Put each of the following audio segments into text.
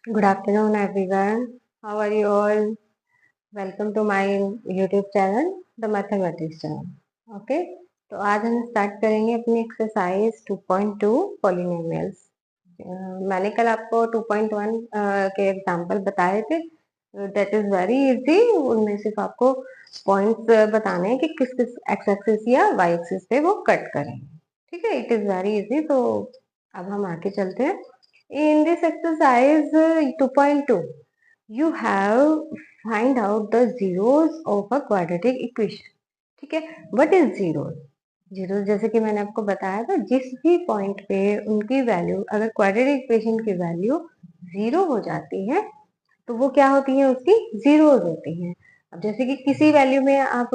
Good afternoon, everyone. How are you all? Welcome to my YouTube channel, The Mathematics Channel. Okay, तो आज हम start करेंगे अपनी exercise 2.2 polynomials. मैंने कल आपको 2.1 के एग्जाम्पल बताए थे। That is very easy. उनमें सिर्फ आपको पॉइंट्स बताने हैं कि किस किस एक्स एक्सिस या वाई एक्सिस पे वो कट करेंगे। ठीक है, इट इज वेरी इजी। तो अब हम आगे चलते हैं। In this exercise 2.2, you have find out the zeros of a quadratic equation. ठीक है, what is zeros? जीरो जैसे कि मैंने आपको बताया था, जिस भी पॉइंट पे उनकी वैल्यू, अगर क्वाड्रेटिक इक्वेशन की वैल्यू जीरो हो जाती है तो वो क्या होती है, उसकी जीरोज होती हैं। अब जैसे कि किसी वैल्यू में आप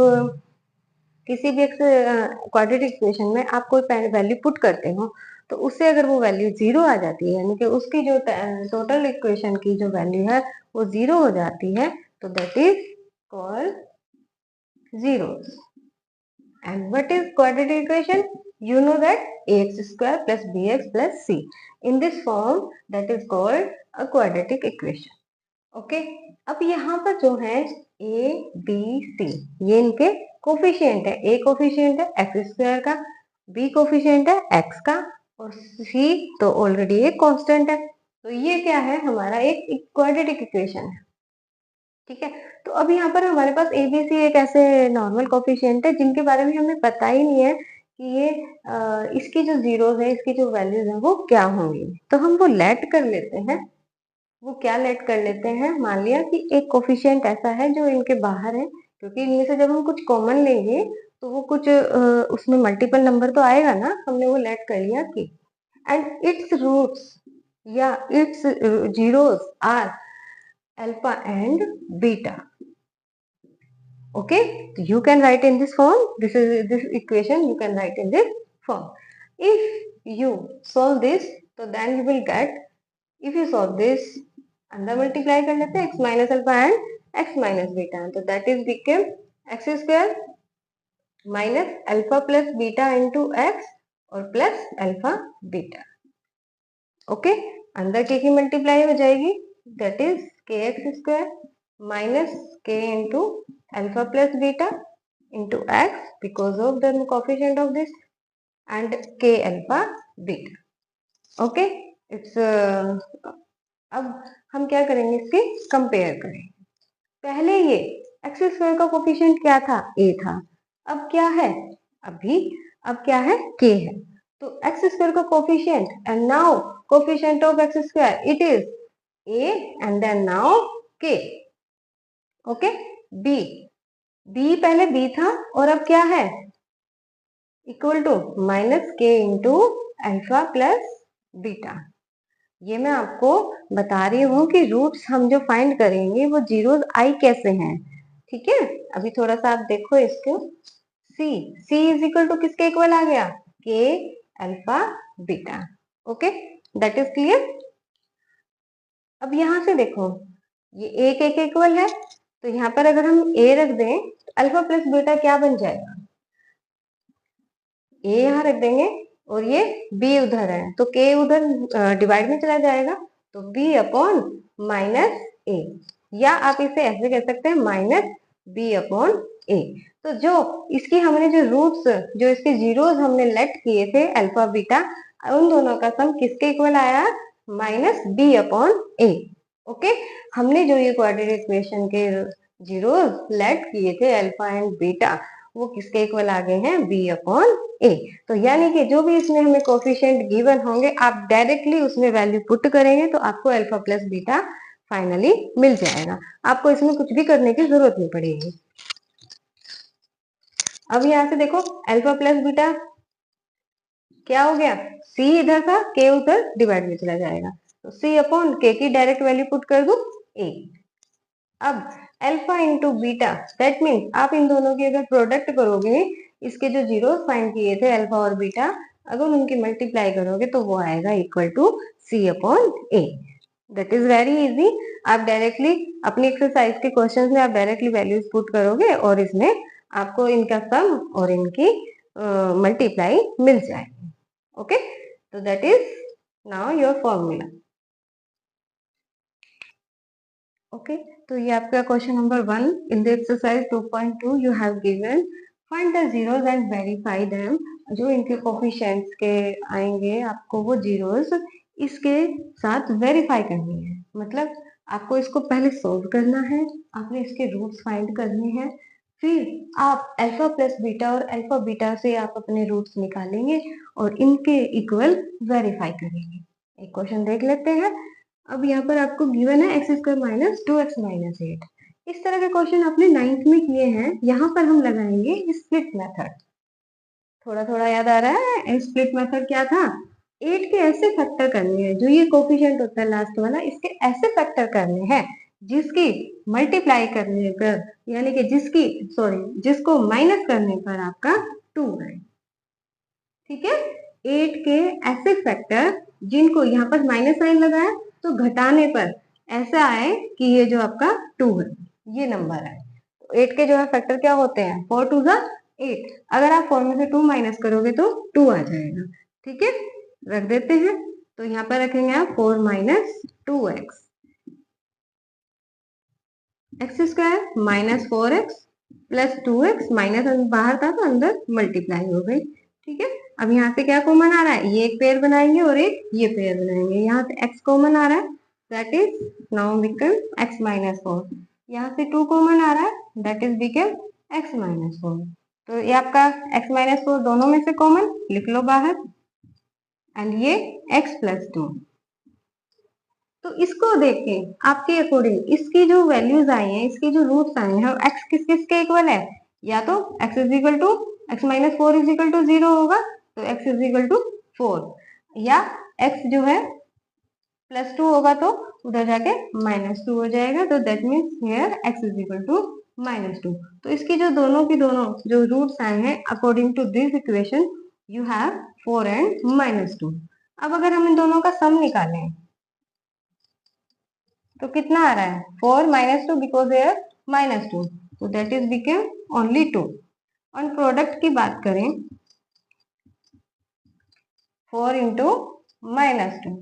किसी भी क्वाड्रेटिक इक्वेशन में आप कोई वैल्यू पुट करते हो तो उससे अगर वो वैल्यू जीरो आ जाती है, यानी कि उसकी जो टोटल इक्वेशन की जो वैल्यू है वो जीरो हो जाती है, तो that is called zero. And what is quadratic equation? You know that ax square plus bx plus c in this form, that is called a quadratic equation. Okay, अब यहाँ पर जो है ए बी सी, ये इनके coefficient है। ए coefficient है x square का, बी कोफिशिएंट है एक्स का, और सी तो ऑलरेडी एक कांस्टेंट है। तो ये क्या है, हमारा एक क्वाड्रेटिक इक्वेशन है। ठीक है, तो अब यहाँ पर हमारे पास ए बी सी एक ऐसे नॉर्मल कोफिशिएंट है जिनके बारे में हमें पता ही नहीं है कि ये इसकी जो जीरोस है, इसकी जो वैल्यूज है वो क्या होंगी। तो हम वो लेट कर लेते हैं। वो क्या लेट कर लेते हैं, मान लिया कि एक कोफिशिएंट ऐसा है जो इनके बाहर है, क्योंकि इनमें से जब हम कुछ कॉमन लेंगे तो वो कुछ उसमें मल्टीपल नंबर तो आएगा ना। हमने वो लेट कर लिया कि एंड इट्स रूट्स या its zeros are alpha and beta. Okay, you can write in this form. This equation you can write in this form. If you solve this, so then you will get, if you solve this, अंदर multiply कर लेते हैं x minus alpha and x minus beta, तो that is become x square minus alpha plus beta into x और plus alpha beta. Okay, अंदर के की multiply हो जाएगी, that is k x square minus k into alpha plus beta into x because of the coefficient of this and k alpha beta. Okay, it's अब हम क्या करेंगे, इसके कंपेयर करेंगे। पहले ये एक्स स्क्वायर का कोफिशिएंट क्या था, a था। अब क्या है, अभी अब क्या है, k है। तो एक्स स्क्वायर का coefficient and now coefficient of x square, it is a and then now k। Okay, b पहले b था और अब क्या है, equal to minus k into alpha plus beta. ये मैं आपको बता रही हूँ कि रूट्स हम जो फाइंड करेंगे वो जीरोस आई कैसे हैं। ठीक है, अभी थोड़ा सा आप देखो इसको। सी इज इक्वल टू किसके इक्वल आ गया, के alpha beta. Okay, that is clear. अब यहां से देखो, ये एक एक इक्वल है, तो यहाँ पर अगर हम ए रख दें तो अल्फा प्लस बीटा क्या बन जाएगा, ए यहाँ रख देंगे और ये बी उधर है, तो के उधर डिवाइड में चला जाएगा, तो बी अपॉन माइनस ए, या आप इसे ऐसे कह सकते हैं माइनस बी अपॉन ए। तो जो इसकी हमने जो रूट्स, जो इसके जीरोस हमने लेट किए थे अल्फा बीटा, उन दोनों का सम किसके इक्वल आया, माइनस बी अपॉन ए। ओके, हमने जो ये क्वाड्रेटिक इक्वेशन के जीरोस लेट किए थे अल्फा एंड बीटा, वो किसके इक्वल आ गए हैं, बी अपॉन ए। तो यानी कि जो भी इसमें हमें कोफिशिएंट गिवन होंगे, आप डायरेक्टली उसमें वैल्यू पुट करेंगे तो आपको अल्फा प्लस बीटा फाइनली मिल जाएगा। आपको इसमें कुछ भी करने की जरूरत नहीं पड़ेगी। अब यहाँ से देखो, अल्फा प्लस बीटा क्या हो गया, सी इधर था, के उधर डिवाइड में चला जाएगा, तो सी अपॉन के की डायरेक्ट वैल्यू पुट कर दो ए। अब alpha into beta, that means आप इन दोनों की अगर प्रोडक्ट करोगे, इसके जो जीरो फाइंड किए थे अल्फा और बीटा, अगर उनकी मल्टीप्लाई करोगे तो वो आएगा equal to c upon a. That is very easy. आप डायरेक्टली अपनी एक्सरसाइज के क्वेश्चंस में आप डायरेक्टली वैल्यूज पुट करोगे और इसमें आपको इनका सम और इनकी मल्टीप्लाई मिल जाएगी। ओके, तो that is now your formula. Okay, तो ये आपका question number 1 in the exercise 2.2 you have given find the zeros and verify them. जो इनके कोफिशिएंट्स के आएंगे आपको वो जीरोस इसके साथ वेरीफाई करनी है, मतलब आपको इसको पहले सोल्व करना है, आपने इसके रूट्स फाइंड करने हैं, फिर आप अल्फा प्लस बीटा और अल्फा बीटा से आप अपने रूट्स निकालेंगे और इनके इक्वल वेरीफाई करेंगे। एक क्वेश्चन देख लेते हैं। अब यहाँ पर आपको गिवन है x square minus 2x minus 8। इस तरह के क्वेश्चन आपने 9th में किए हैं। यहाँ पर हम लगाएंगे स्प्लिट मेथड। थोड़ा थोड़ा याद आ रहा है? स्प्लिट मेथड क्या था? 8 के ऐसे फैक्टर करने हैं, जो ये कोफिशिएंट होता है लास्ट वाला, इसके ऐसे फैक्टर करने हैं जिसकी मल्टीप्लाई करने पर, यानी कि जिसको माइनस करने पर आपका 2 आए। ठीक है, 8 के ऐसे फैक्टर जिनको यहाँ पर माइनस साइन लगाया तो घटाने पर ऐसा आए कि ये जो आपका 2 है ये नंबर है। 8 के जो है फैक्टर क्या होते हैं? 4 टू ज़ा 8। अगर आप 4 में से 2 माइनस करोगे तो 2 आ जाएगा। ठीक है, रख देते हैं। तो यहाँ पर रखेंगे आप 4 minus 2x, x square minus 4x plus 2x, minus बाहर था तो अंदर मल्टीप्लाई हो गई। ठीक है, अब यहाँ से क्या कॉमन आ रहा है? ये एक पेयर बनाएंगे और एक ये पेयर बनाएंगे। यहाँ से x कॉमन आ रहा है, that is now become x minus 4। यहाँ से 2 कॉमन आ रहा है, that is become x minus 4। तो ये आपका x माइनस 4 दोनों में से कॉमन लिख लो बाहर, एंड ये x प्लस 2। तो इसको देखें आपके अकॉर्डिंग, इसकी जो वैल्यूज आई हैं, इसके जो रूट्स आए हैं, x किस किस के इक्वल है? या तो x is equal to x minus 4 is equal to 0 होगा तो x इज इक्वल टू 4, या x जो है प्लस 2 होगा तो उधर जाके माइनस 2 हो जाएगा, तो that means here x is equal to minus 2। तो इसकी जो दोनों की दोनों जो रूट्स आए हैं according to this equation you have 4 and minus 2। अब अगर हम इन दोनों का सम निकालें तो कितना आ रहा है? 4 माइनस 2 बिकॉज हेयर माइनस 2, तो दैट इज बिकम ओनली 2। और प्रोडक्ट की बात करें 4 into minus 2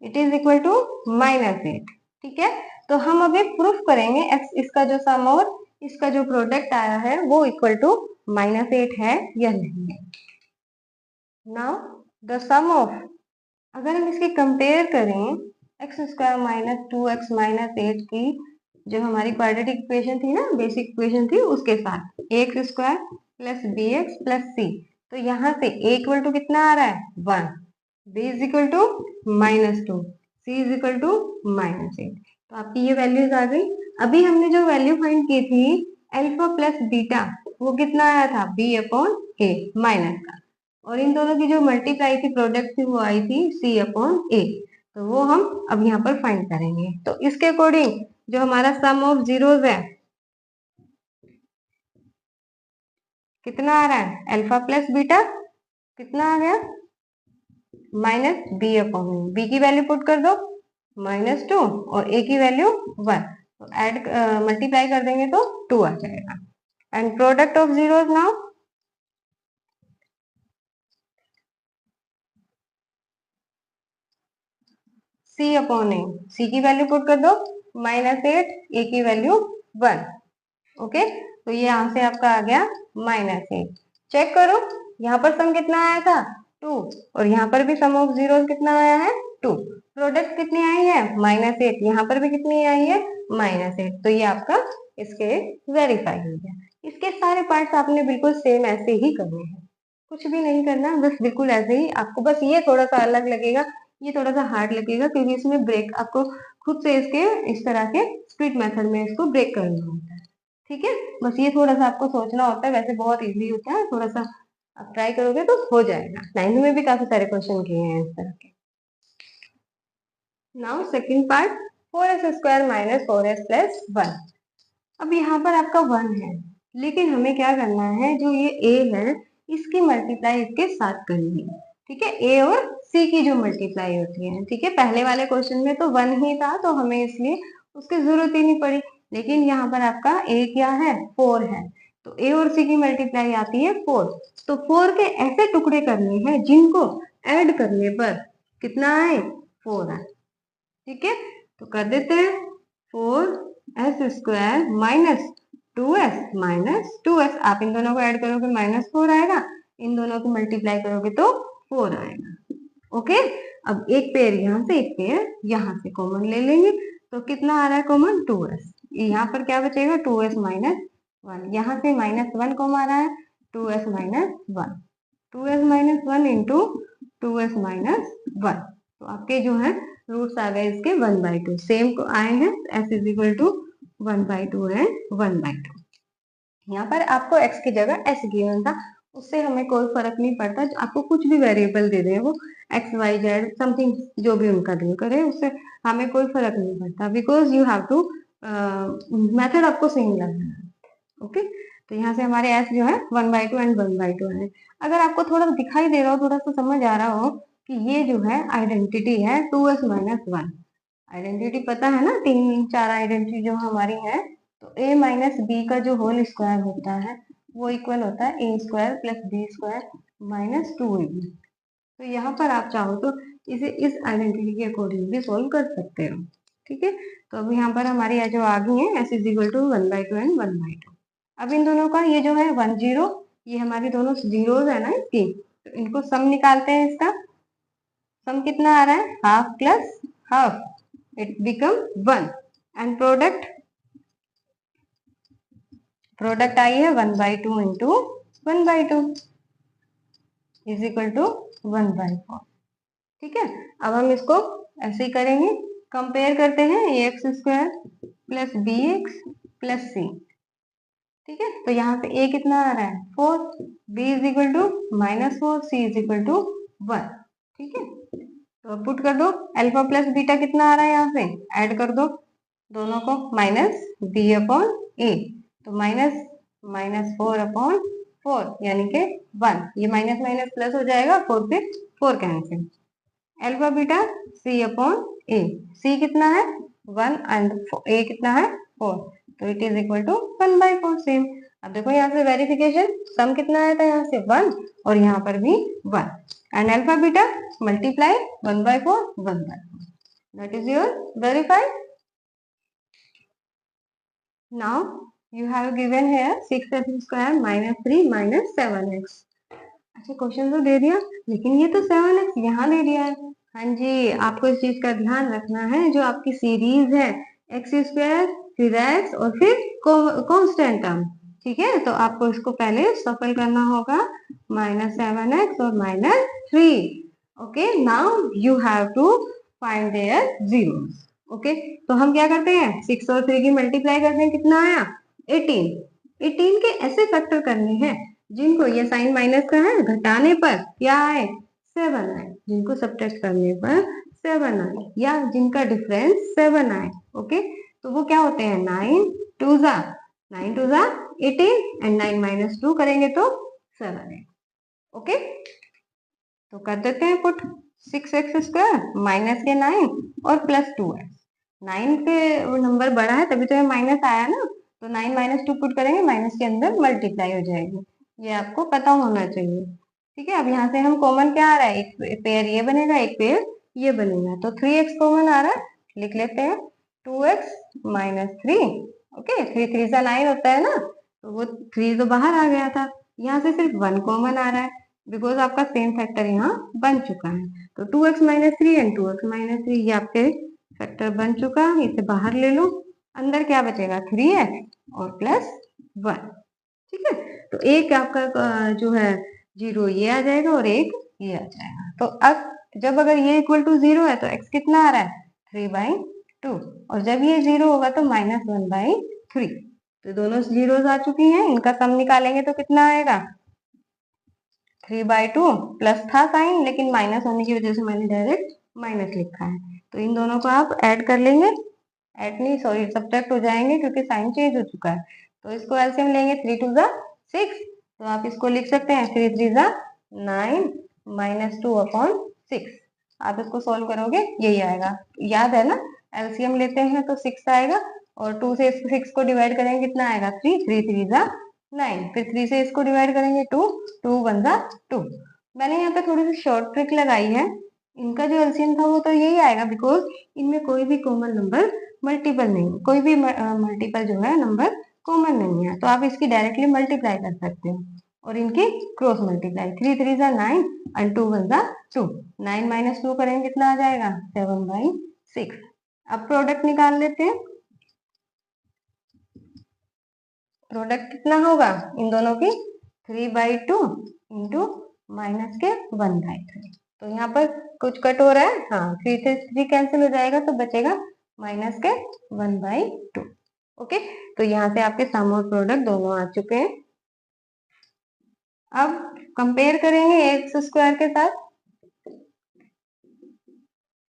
it is equal to minus 8। ठीक है, तो हम अभी प्रूफ करेंगे x इसका जो सम और इसका जो प्रोडक्ट आया है वो इक्वल टू माइनस 8 है या नहीं है। नाउ द सम ऑफ, अगर हम इसकी कंपेयर करें x square minus 2x minus 8 की जो हमारी क्वाड्रेटिक इक्वेशन थी ना, बेसिक इक्वेशन थी, उसके साथ x square plus b x plus c, तो यहाँ से a इक्वल टू कितना आ रहा है? 1, b is equal to minus 2, c is equal to minus 8। तो आपकी ये वैल्यूज आ गई। अभी हमने जो वैल्यू फाइंड की थी अल्फा प्लस बीटा, वो कितना आया था? b अपॉन a माइनस का, और इन दोनों की जो मल्टीप्लाई थी प्रोडक्ट थी वो आई थी c अपॉन a। तो वो हम अब यहाँ पर फाइंड करेंगे। तो इसके अकॉर्डिंग जो हमारा सम ऑफ जीरोस है कितना आ रहा है? अल्फा प्लस बीटा कितना आ गया? माइनस बी अपॉन बी की वैल्यू पुट कर दो माइनस 2 और a की वैल्यू 1, तो ऐड मल्टीप्लाई कर देंगे तो 2 आ जाएगा। And product of zeros now c upon A, c की वैल्यू पुट कर दो माइनस 8, a की वैल्यू 1। ओके, तो ये यहाँ से आपका आ गया माइनस 8। चेक करो यहाँ पर सम कितना आया था? 2, और यहाँ पर भी सम ऑफ जीरो कितना आया है? 2। प्रोडक्ट कितनी आई है? माइनस 8। यहाँ पर भी कितनी आई है? माइनस 8। तो ये आपका इसके वेरीफाई हो गया। इसके सारे पार्ट्स आपने बिल्कुल सेम ऐसे ही करने हैं, कुछ भी नहीं करना, बस बिल्कुल ऐसे ही। आपको बस ये थोड़ा सा अलग लगेगा, ये थोड़ा सा हार्ड लगेगा क्योंकि इसमें ब्रेक आपको खुद से इसके इस तरह के स्प्लिट मेथड में इसको ब्रेक करना होता है। ठीक है, बस ये थोड़ा सा आपको सोचना होता है, वैसे बहुत इजी होता है, थोड़ा सा आप ट्राई करोगे तो हो जाएगा। 9th में भी काफी सारे क्वेश्चन किए हैं इस तरह के। Now second part 4s square minus 4s plus 1। अब यहाँ पर आपका 1 है, लेकिन हमें क्या करना है, जो ये a है इसकी मल्टीप्लाई इसके साथ करनी है। ठीक है, a और c की जो मल्टीप्लाई होती है। ठीक है, पहले वाले क्वेश्चन में तो 1 ही था तो हमें इसलिए उसकी जरूरत ही नहीं पड़ी, लेकिन यहाँ पर आपका a क्या है? 4 है, तो a और c की मल्टीप्लाई आती है 4। तो 4 के ऐसे टुकड़े करने हैं जिनको ऐड करने पर कितना आए? 4 आए। ठीक है, तो कर देते हैं। 4s² minus 2s। आप इन दोनों को ऐड करोगे -4 आएगा, इन दोनों को मल्टीप्लाई करोगे तो 4 आएगा। ओके, अब एक पेयर यहाँ से एक पेयर यहाँ से कॉमन ले लेंगे, तो कितना आ रहा है कॉमन? 2s। यहाँ पर क्या बचेगा? 2s minus 1। यहाँ से -1 कॉमन आ रहा है, 2s minus 1। 2s minus 1 into 2s minus 1। तो आपके जो है रूट्स आ गए इसके 1/2। सेम को आए हैं, s इज इक्वल टू 1/2 है 1/2। यहाँ पर आपको x की जगह s गिवन था, उससे हमें कोई फर्क नहीं पड़ता। आपको कुछ भी वेरिएबल दे दे, वो x y z समथिंग जो भी उनका डील करे, उससे हमें कोई फर्क नहीं पड़ता, because you have two method आपको सेम लगना है। ओके, तो यहाँ से हमारे s जो है 1/2 एंड 1/2 है। अगर आपको थोड़ा दिखाई दे रहा हो, थोड़ा सा समझ आ रहा हो कि ये जो है आइडेंटिटी है 2s माइनस 1। आइडेंटिटी पता है ना, 3-4 आइडेंटिटी जो हमारी है, तो a माइनस बी का जो होल स्क्वायर होता है वो इक्वल होता है a² plus b² minus 2ab। तो यहाँ पर आप चाहो तो इसे इस आइडेंटिटी के अकॉर्डिंग भी सोल्व कर सकते हो। ठीक है, तो अब यहाँ पर हमारी जो आ गई है s is equal to 1/2 and 1/2। अब इन दोनों का ये जो है 1 0, ये हमारी दोनों जीरोज है ना इसकी, तो इनको सम निकालते हैं। इसका सम कितना आ रहा है? Half plus half, it become 1। And product I है 1/2 इंटू 1/2 इज इक्वल टू 1/4। ठीक है, अब हम इसको ऐसे ही करेंगे, कंपेयर करते हैं ax² plus bx plus c। ठीक है, तो यहाँ पे a कितना आ रहा है? 4, b is equal to -4, c is equal to 1। ठीक है, तो पुट कर दो। अल्फा प्लस बीटा कितना आ रहा है? यहाँ से ऐड कर दो दोनों को, माइनस b/a, तो -4/4 यानी कि 1। ये माइनस माइनस प्लस हो जाएगा, 4 पे 4 cancel. Alpha beta c/a, c कितना है? 1 एंड a कितना है? 4, तो it is equal to 1/4। Same. अब देखो यहाँ से वेरिफिकेशन, सम कितना आया था? यहाँ से 1 और यहाँ पर भी 1। And alpha beta multiply 1/4 1/4, that is your verified. Now you have given here 6x² minus 3 minus 7x। अच्छा, क्वेश्चन तो दे दिया, लेकिन ये तो 7x यहाँ दे दिया है। हाँ जी, आपको इस चीज का ध्यान रखना है, जो आपकी सीरीज है x², फिर x और फिर कांस्टेंट टर्म। ठीक है, तो आपको इसको पहले सफल करना होगा, -7x और -3। Okay, now you have to find their zeros. Okay, तो हम क्या करते हैं? 6 और 3 की मल्टीप्लाई करते हैं, कितना आया? 18। 18 के ऐसे फैक्टर करने हैं जिनको ये साइन माइनस का है, घटाने पर क्या आए? 7 आए। जिनको सब्ट्रैक्ट करने पर 7 आए, या जिनका डिफरेंस 7 आए। ओके, तो वो क्या होते हैं? 9 2 जा 18 एंड 9 माइनस 2 करेंगे तो 7 है। ओके, तो कर देते हैं पुट। 6x² माइनस के 9 और प्लस 2x। 9 पे नंबर बड़ा है तभी तो ये माइनस आया ना, तो 9 माइनस 2 पुट करेंगे, माइनस के अंदर मल्टीप्लाई हो जाएगी। ये आपको पता होना चाहिए। ठीक है, अब यहाँ से हम कॉमन क्या आ रहा है? एक पेयर ये बनेगा, एक पेयर ये बनेगा, तो 3x कॉमन आ रहा है, लिख लेते हैं 2x माइनस 3। ओके, 3 3 सा 9 होता है ना, तो वो 3 तो बाहर आ गया था। यहाँ से सिर्फ 1 कॉमन आ रहा है, बिकॉज आपका सेम फैक्टर यहाँ बन चुका है। तो 2x minus 3 and 2x minus 3 ये आपके फैक्टर बन चुका है। इसे बाहर ले लो, अंदर क्या बचेगा? 3x और प्लस 1। ठीक है, तो एक आपका जो है 0 ये आ जाएगा और एक ये आ जाएगा। तो अब जब अगर ये इक्वल टू 0 है तो x कितना आ रहा है? 3/2, और जब ये 0 होगा तो -1/3। तो दोनों जीरोस आ चुकी हैं, इनका सम निकालेंगे तो कितना आएगा? 3/2 प्लस था साइन, लेकिन माइनस होने की वजह से मैंने डायरेक्ट माइनस लिखा है। तो इन दोनों को आप ऐड कर लेंगे, ऐड नहीं सॉरी सब्ट्रैक्ट हो जाएंगे क्योंकि साइन चेंज हो चुका है। तो इसको एलसीएम लेंगे, 3 2 6, तो आप इसको लिख सकते हैं 3 3 9 -2/6। आप इसको सोल्व करोगे यही आएगा। याद है ना, एलसीएम लेते हैं तो 6 आएगा, और 2 से 6 को डिवाइड करेंगे कितना आएगा? 3 3 3 9, फिर 3 से इसको डिवाइड करेंगे 2 2 1 2। मैंने यहाँ पे थोड़ी सी शॉर्ट ट्रिक लगाई है, इनका जो एलसीएम था वो तो यही आएगा, बिकॉज इनमें कोई भी कॉमन नंबर मल्टीपल नहीं, कोई भी मल्टीपल जो है नंबर कॉमन नहीं है, तो आप इसकी डायरेक्टली मल्टीप्लाई कर सकते हो और इनकी क्रॉस मल्टीप्लाई। 3 3 जा 9 एंड 2 1 जा 2। 9 माइनस 2 करेंगे कितना आ जाएगा 7/6। अब प्रोडक्ट निकाल लेते हैं। प्रोडक्ट कितना होगा इन दोनों की 3/2 इंटू माइनस के 1/3। तो यहाँ पर कुछ कट हो रहा है, हाँ 3 से 3 कैंसिल हो जाएगा तो बचेगा माइनस के 1/2। ओके, तो यहाँ से आपके सम और प्रोडक्ट दोनों आ चुके हैं। अब कंपेयर करेंगे एक्स स्क्वायर के साथ।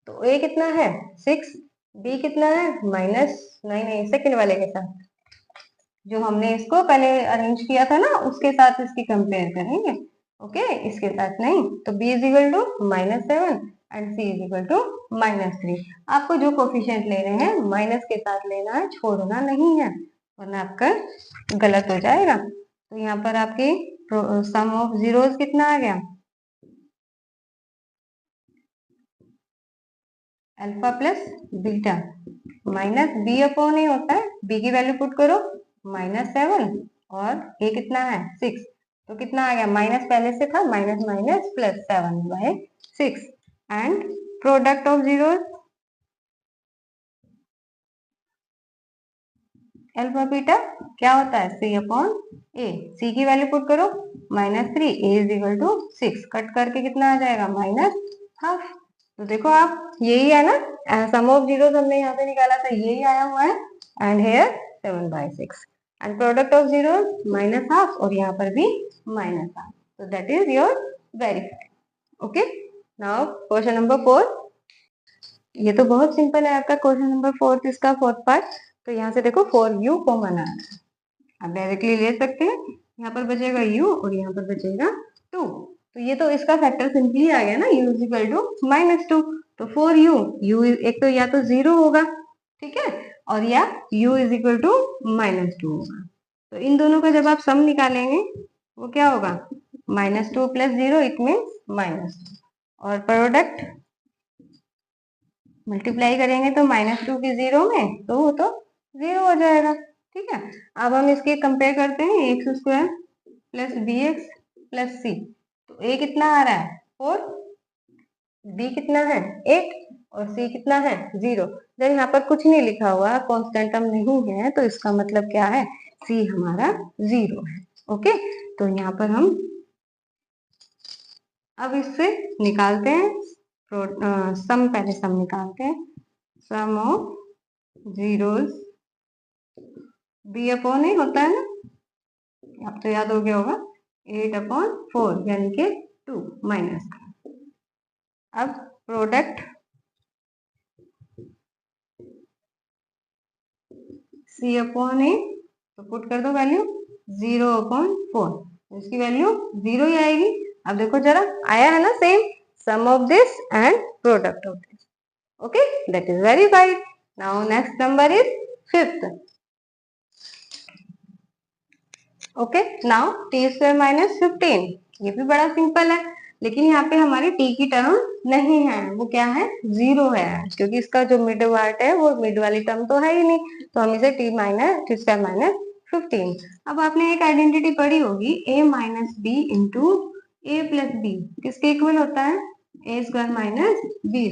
तो ए कितना है 6, बी कितना है -9 सेकंड वाले के साथ, जो हमने इसको पहले अरेंज किया था ना उसके साथ इसकी कंपेयर करेंगे। ओके, इसके साथ नहीं। तो b is equal to -7 and c is equal to -3। आपको जो कोफिशिएंट ले रहे हैं माइनस के साथ लेना है, छोड़ना नहीं है, वरना आपका गलत हो जाएगा। तो यहाँ पर आपकी सम ऑफ जीरोस कितना आ गया alpha plus beta minus b upon a होता है, बी की वैल्यू पुट करो -7 और ए कितना है 6। तो कितना आ गया माइनस पहले से था, minus minus plus 7/6 and product of zero alpha beta क्या होता है सी अपॉन ए। सी की वैल्यू पुट करो -3, ए इज इक्वल टू 6, कट करके कितना आ जाएगा -12। तो देखो आप यही है ना सम ऑफ जीरोस हमने यहाँ पे निकाला था, यही आया हुआ है and here 7/6 and product of zeros -12 और यहाँ पर भी -12। तो that is your verified. Okay, now question number 4। ये तो बहुत सिंपल है आपका क्वेश्चन नंबर 4, इसका फोर्थ पार्ट। तो यहाँ से देखो 4u कॉमन आ रहा है, आप डायरेक्टली ले सकते हैं। यहाँ पर बचेगा u और यहाँ पर बचेगा 2। तो ये तो इसका फैक्टर सिंपली आ गया ना, u इज इक्वल टू -2। तो 4u, u एक तो या तो 0 होगा, ठीक है, और या u इज इक्वल टू -2 होगा। तो इन दोनों का जब आप सम निकालेंगे वो क्या होगा -2 + 0 इट मीन्स -2 और प्रोडक्ट मल्टीप्लाई करेंगे तो -2 की 0 में तो वो तो 0 हो जाएगा। ठीक है, अब हम इसके कंपेयर करते हैं x square plus b x plus c. तो ए कितना आ रहा है 4, बी कितना है 8 और सी कितना है 0। जब यहाँ पर कुछ नहीं लिखा हुआ कांस्टेंट टर्म नहीं है तो इसका मतलब क्या है सी हमारा 0 है। ओके, तो यहाँ पर हम अब इससे निकालते हैं सम, पहले सम निकालते हैं। सम of zeros B upon a होता है ना, अब तो याद हो गया होगा 8/4 यानी कि 2 माइनस का। अब प्रोडक्ट सी अपॉन ए, तो पुट कर दो वैल्यू 0/4, इसकी वैल्यू 0 ही आएगी। अब देखो जरा आया है ना same, sum of this and product of this. Okay, that is verified. Now next number is 5th। Okay, now t² - 15, ये भी बड़ा सिंपल है, लेकिन यहाँ पे हमारी t की टर्म नहीं है, वो क्या है 0 है, क्योंकि इसका जो मिड पार्ट है वो मिड वाली टर्म तो है ही नहीं, तो हम इसे t² - 15। अब आपने एक आइडेंटिटी पढ़ी होगी a - b into a + b किसके इक्वल होता है a² - b²।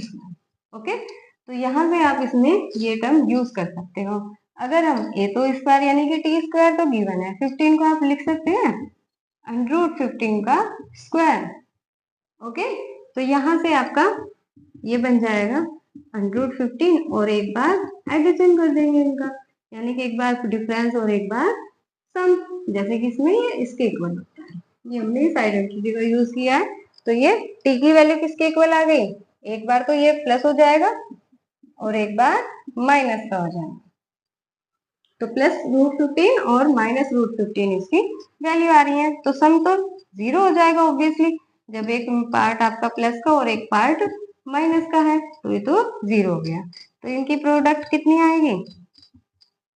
ओके, तो यहाँ से आप इसमें ये टर्म यूज कर सकते हो। अगर हम a तो स्क्वायर यानी कि t² तो गिवन है, 15 को आप लिख सकते हैं √15 का स्क्वायर। ओके, तो यहाँ से आपका ये बन जाएगा √15 और एक बार एडिशन कर देंगे इनका, यानी कि एक बार डिफरेंस और एक बार सम, जैसे कि इसमें ये इसके इक्वल होता है। ये हमने इस आइडेंटिटी का यूज किया है। तो ये t की वैल्यू किसके इक्वल आ गई, एक बार तो ये प्लस हो जाएगा और एक बार माइनस का हो जाएगा। तो +√15 और -√15 इसकी वैल्यू आ रही है, तो सम तो 0 हो जाएगा ऑब्वियसली, जब एक पार्ट आपका प्लस का और एक पार्ट माइनस का है तो ये तो 0 हो गया। तो इनकी प्रोडक्ट कितनी आएगी,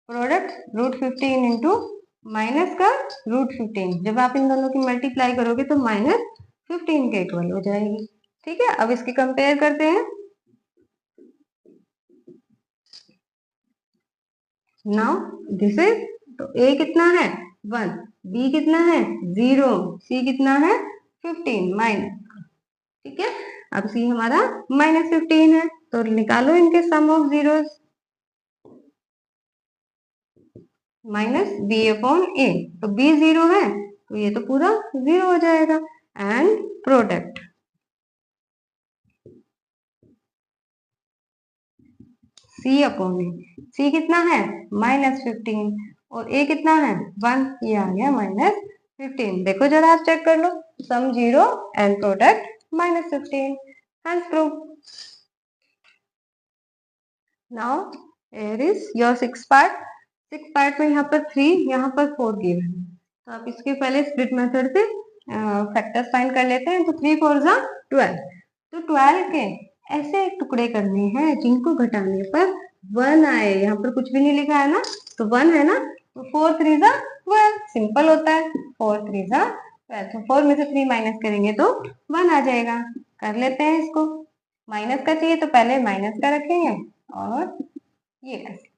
प्रोडक्ट √15 इंटू माइनस का √15, जब आप इन दोनों की मल्टीप्लाई करोगे तो -15 के इक्वल हो जाएगी। ठीक है, अब इसकी कंपेयर करते हैं। नाउ दिस इज, तो a कितना है 1, b कितना है 0, c कितना है 15 माइनस, ठीक है। अब c हमारा -15 है, तो निकालो इनके sum of zeros, minus b upon a, तो b 0 है तो ये तो पूरा 0 हो जाएगा। And product c upon A, c कितना है -15 और a कितना है 1, ये आ गया -15। देखो जरा आप चेक कर लो, sum 0 and product -15, hence prove. Now here is your six part. Six part में यहाँ पर 3, यहाँ पर 4 गिवन है, तो आप इसके पहले स्प्लिट मेथड से फैक्टर्स फाइंड कर लेते हैं। तो 3 4 जा 12, तो 12 के ऐसे टुकड़े करने हैं जिनको घटाने पर 1 आए। यहाँ पर कुछ भी नहीं लिखा है ना, तो 1 है ना, तो 4 3 जा 12, सिंपल होता है। 4 3 जा 12, तो 4 में से 3 माइनस करेंगे तो 1 आ जाएगा। कर लेते हैं इसको, माइनस का चाहिए तो पहले माइनस का रखेंगे और ये ऐसे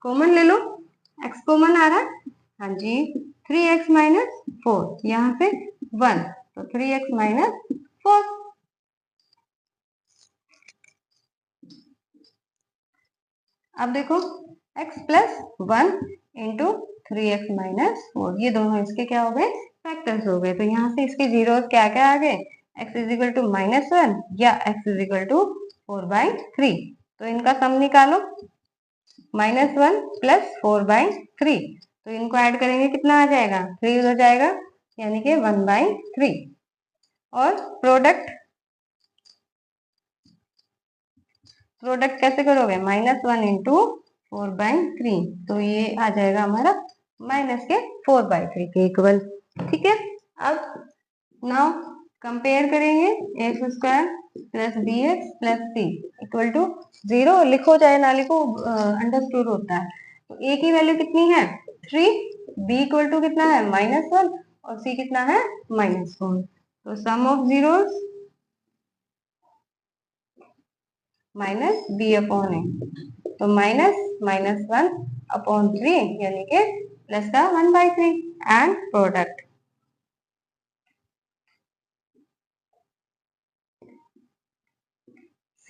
कॉमन ले लो, x कॉमन आ रहा है, हाँ जी 3x माइनस 4, यहाँ पे 1, तो 3x माइनस 4। अब देखो x plus 1 into 3x minus 4, ये दोनों इसके क्या हो गए फैक्टर्स हो गए। तो यहाँ से इसके जीरो क्या क्या आ गए, x इज इक्वल टू -1 या x इज इक्वल टू 4/3। तो इनका सम निकालो, -1 प्लस 4/3, तो इनको ऐड करेंगे कितना आ जाएगा 3 हो जाएगा, यानी कि 1/3। और प्रोडक्ट, प्रोडक्ट कैसे करोगे, -1 इंटू 4/3, तो ये आ जाएगा हमारा माइनस के 4/3 के इक्वल, ठीक है। अब नाउ कंपेयर करेंगे, x square plus b x plus c equal to 0, लिखो चाहे ना लिखो अंडरस्टूड होता है। तो ए की वैल्यू कितनी है 3, बी इक्वल टू कितना है -1 और सी कितना है -4। तो sum of zeros minus b upon a, तो -(-1/3) यानी कि प्लस का 1/3। एंड प्रोडक्ट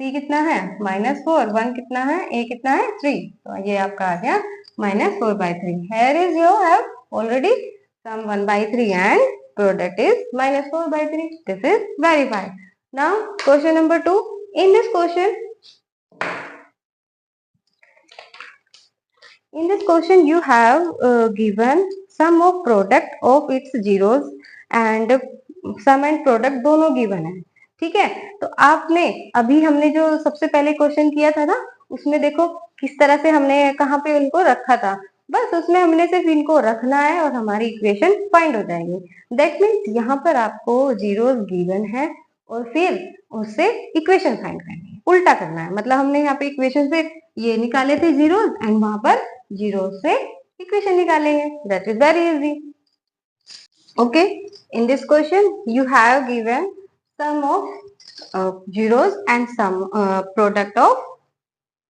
c कितना है -4, 1 कितना है, a कितना है 3, तो ये आपका आ गया -4/3। Here is you have already sum 1/3 and product is -4/3. This is verified. Now question number 2. In this question you have given sum of product of its zeros and sum and product दोनों given है, ठीक है। तो आपने अभी हमने जो सबसे पहले क्वेश्चन किया था ना, उसमें देखो किस तरह से हमने कहाँ पे इनको रखा था, बस उसमें हमने सिर्फ इनको रखना है और हमारी इक्वेशन फाइंड हो जाएगी। दैट मीन्स यहाँ पर आपको जीरोस गिवन है और फिर उससे इक्वेशन फाइंड करनी है, उल्टा करना है। मतलब हमने यहाँ पे इक्वेशन से ये निकाले थे जीरोस एंड वहां पर जीरो से इक्वेशन निकालेंगे, that is very easy. Okay, in this question you have given sum of zeros and sum product of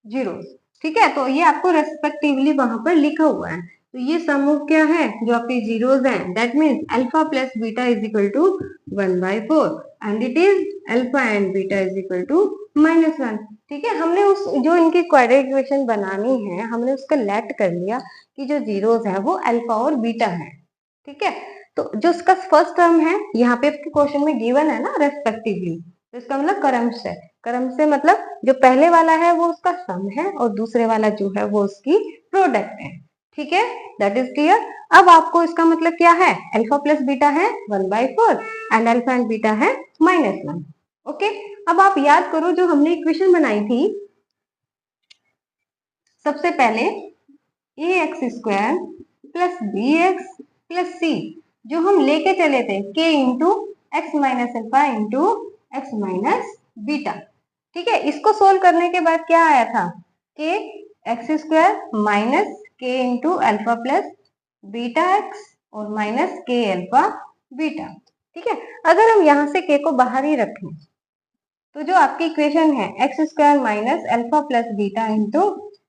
zeros, ठीक है। तो ये आपको रेस्पेक्टिवली वहां पर लिखा हुआ है। तो ये सम ऑफ क्या है, जो आपके जीरोस हैं, that means alpha plus beta is equal to 1/4 and it is alpha and beta is equal to -1, ठीक है। हमने उस जो इनकी क्वाड्रेटिक इक्वेशन बनानी है, हमने उसका लेट कर लिया कि जो जीरोस है वो अल्फा और बीटा है, ठीक है। तो जो उसका फर्स्ट टर्म है यहाँ पे आपके क्वेश्चन में गिवन है ना रेस्पेक्टिवली, तो इसका मतलब क्रमश है। क्रम से मतलब जो पहले वाला है वो उसका सम है और दूसरे वाला जो है वो उसकी प्रोडक्ट है, ठीक है। That is clear. अब आपको इसका मतलब क्या है, अल्फा प्लस बीटा है 1/4 एंड अल्फा एंड बीटा है -1। ओके, अब आप याद करो जो हमने इक्वेशन बनाई थी सबसे पहले, ax² plus bx plus c, जो हम लेके चले थे k into x minus alpha into x minus beta, ठीक है। इसको सोल्व करने के बाद क्या आया था, k x² minus k into alpha plus beta x और माइनस k अल्फा बीटा, ठीक है। अगर हम यहाँ से k को बाहर ही रखें तो जो आपकी इक्वेशन है x² minus alpha plus beta into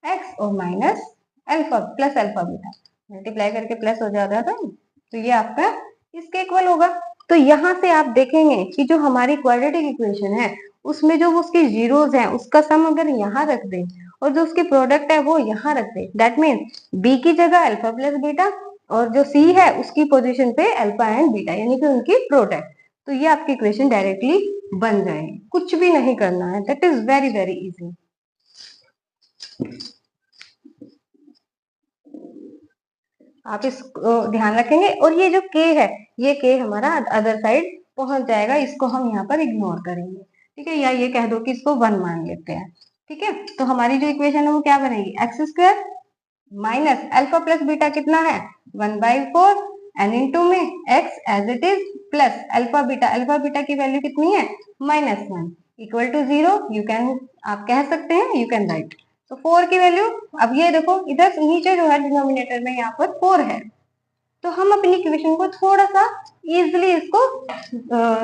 x और minus alpha plus alpha beta, multiply करके प्लस हो जाता था, तो ये आपका इसके इक्वल होगा। तो यहाँ से आप देखेंगे कि जो हमारी क्वाड्रेटिक इक्वेशन है उसमें जो उसके जीरोस हैं उसका सम अगर यहाँ रख दें और जो उसकी प्रोडक्ट है वो यहाँ रख दें, दैट मीन्स बी की जगह अल्फा प्लस बीटा और जो सी है उसकी पोजीशन पे अल्फा एंड बीटा यानी कि उनकी प्रोडक्ट, तो ये आपकी इक्वेशन डायरेक्टली बन जाएगी, कुछ भी नहीं करना है, that is very very easy. आप इसको ध्यान रखेंगे और ये जो के है ये के हमारा अदर साइड पहुंच जाएगा, इसको हम यहाँ पर इग्नोर करेंगे, ठीक है, या ये कह दो कि इसको 1 मान लेते हैं, ठीक है। तो हमारी जो इक्वेशन है वो क्या बनेगी, x square minus alpha plus beta कितना है 1/4 एन इंटू में x as it is plus alpha beta की वैल्यू कितनी है -1 इक्वल टू 0, यू कैन आप कह सकते हैं यू कैन राइट। तो 4 की वैल्यू, अब ये देखो इधर नीचे जो है डिनोमिनेटर में यहाँ पर 4 है, तो हम अपनी इक्वेशन को थोड़ा सा इजिली इसको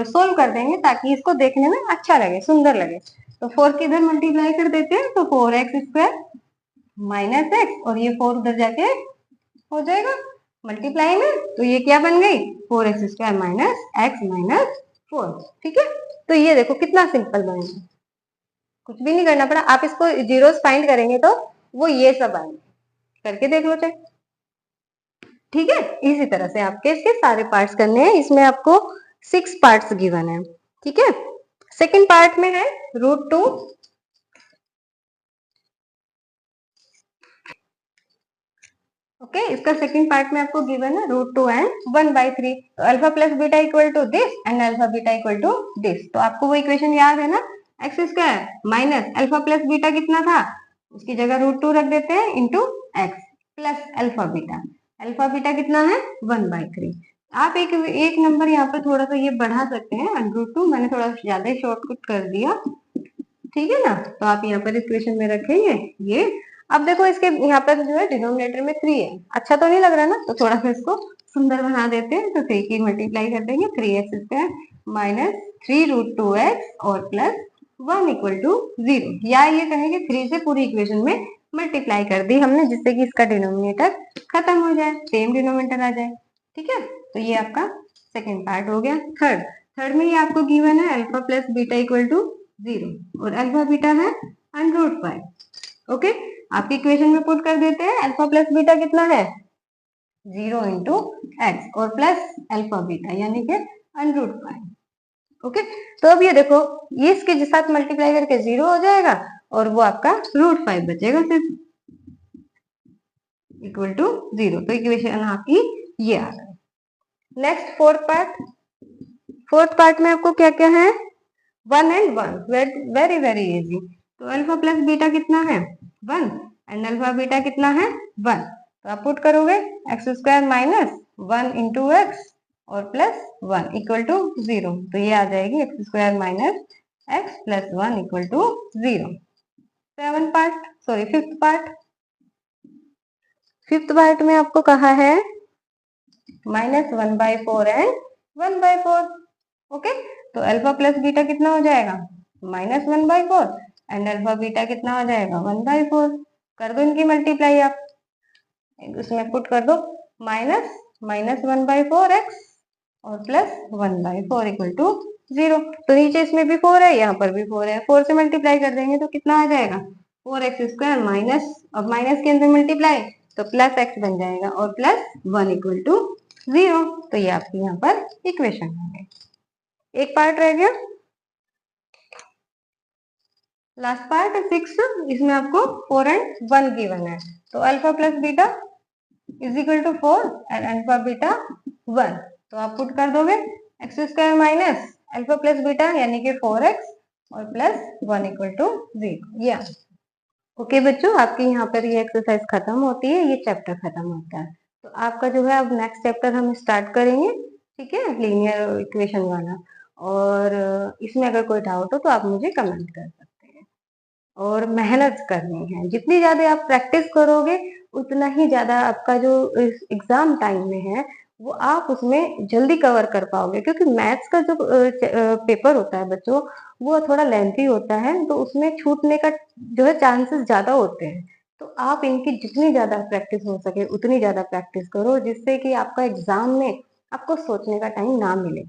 सोल्व कर देंगे ताकि इसको देखने में अच्छा लगे, सुंदर लगे। तो 4 की इधर मल्टीप्लाई कर देते हैं, तो 4x स्क्वायर माइनस एक्स और ये 4 उधर जाके हो जाएगा मल्टीप्लाई में, तो ये क्या बन गई 4x square minus x minus 4, ठीक है। तो ये देखो कितना सिंपल बन गया, कुछ भी नहीं करना पड़ा, आप इसको जीरोस फाइंड करेंगे तो वो ये सब आएंगे, करके देख लो चाहे, ठीक है। इसी तरह से आपके इसके सारे पार्ट्स करने हैं, इसमें आपको 6 पार्ट्स गिवन है, ठीक है। सेकंड पार्ट में है √2, ओके इसका सेकंड पार्ट में आपको गिवन है √2 एंड 1/3, तो alpha plus beta equal to this and alpha beta equal to this, तो आपको वो इक्वेशन याद है ना, x square minus alpha plus beta कितना था, उसकी जगह √2 रख देते हैं into x plus alpha beta कितना है 1/3। आप एक नंबर यहाँ पर थोड़ा सा ये बढ़ा सकते हैं, √2 मैंने थोड़ा ज्यादा शॉर्टकट कर दिया, ठीक है ना। तो आप यहाँ पर इक्वेशन में रखेंगे ये, अब देखो इसके यहाँ पर जो है डिनोमिनेटर में 3 है, अच्छा तो नहीं लग रहा ना, तो थोड़ा सा इसको सुंदर बना देते हैं, तो 3 की मल्टीप्लाई कर देंगे 3x स्क्वायर माइनस 3√2x और प्लस 1 इक्वल टू 0, या ये कहेंगे 3 से पूरी इक्वेशन में मल्टीप्लाई कर दी हमने जिससे कि इसका डिनोमिनेटर खत्म हो जाए, सेम डिनोमिनेटर आ जाए, ठीक है। तो ये आपका सेकेंड पार्ट हो गया। थर्ड में ये आपको गिवन है alpha plus beta equal to 0 और अल्फा बीटा है √5, ओके आपकी इक्वेशन में पुट कर देते हैं, अल्फा प्लस बीटा कितना है 0 इंटू एक्स और प्लस अल्फा बीटा यानी कि √5, ओके। तो अब ये देखो ये इसके साथ मल्टीप्लाई करके 0 हो जाएगा और वो आपका √5 बचेगा सिर्फ इक्वल टू 0, तो इक्वेशन आपकी ये आ गई। नेक्स्ट फोर्थ पार्ट में आपको क्या क्या है 1 एंड 1, वेरी वेरी इजी। तो अल्फा प्लस बीटा कितना है 1 एंड अल्फा बीटा कितना है 1, तो आप पुट करोगे x square minus 1 into x और प्लस 1 इक्वल टू 0, तो ये आ जाएगी x square minus x plus 1 equal to 0। Fifth part में आपको कहा है -1/4 एंड 1/4, ओके। तो अल्फा प्लस बीटा कितना हो जाएगा -1/4 एंड अल्फा बीटा कितना हो जाएगा 1/4, कर दो इनकी मल्टीप्लाई आप, उसमें पुट कर दो -1/4x और प्लस 1/4 इक्वल टू 0, तो नीचे इसमें भी 4 है यहाँ पर भी 4 है, 4 से मल्टीप्लाई कर देंगे तो कितना आ जाएगा 4x स्क्वायर माइनस, अब माइनस के अंदर मल्टीप्लाई तो प्लस x बन जाएगा और प्लस 1 इक्वल टू 0, तो ये आपकी यहाँ पर इक्वेशन हो गई। एक पार्ट रह गया लास्ट पार्ट 6, इसमें आपको 4 एंड 1 गिवन है, तो alpha plus beta is equal to 4 and alpha beta 1, तो आप पुट कर दोगे x square minus alpha plus beta यानी कि 4x और प्लस 1 इक्वल टू 0, या ओके बच्चों आपकी यहाँ पर ये एक्सरसाइज खत्म होती है, ये चैप्टर खत्म होता है। तो आपका जो है अब नेक्स्ट चैप्टर हम स्टार्ट करेंगे, ठीक है, लीनियर इक्वेशन वाला, और इसमें अगर कोई डाउट हो तो आप मुझे कमेंट कर सकते हैं। और मेहनत करनी है, जितनी ज्यादा आप प्रैक्टिस करोगे उतना ही ज्यादा आपका जो एग्जाम टाइम में है वो आप उसमें जल्दी कवर कर पाओगे, क्योंकि मैथ्स का जो पेपर होता है बच्चों वो थोड़ा लेंथी होता है, तो उसमें छूटने का जो है चांसेस ज्यादा होते हैं, तो आप इनकी जितनी ज़्यादा प्रैक्टिस हो सके उतनी ज़्यादा प्रैक्टिस करो, जिससे कि आपका एग्ज़ाम में आपको सोचने का टाइम ना मिले।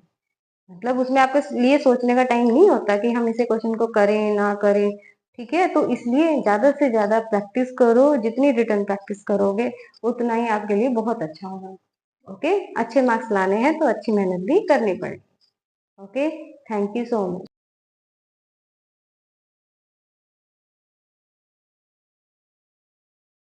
मतलब उसमें आपके लिए सोचने का टाइम नहीं होता कि हम इसे क्वेश्चन को करें, ना करें, ठीक है? तो इसलिए ज़्यादा से ज़्यादा प्रैक्टिस करो, जितनी रिटन प्रैक्टिस करोगे, उतना ही आपके लिए बहुत अच्छा होगा। ओके? अच्छे मार्क्स लाने हैं तो अच्छी मेहनत भी करनी पड़ेगी। Okay? Thank you so much.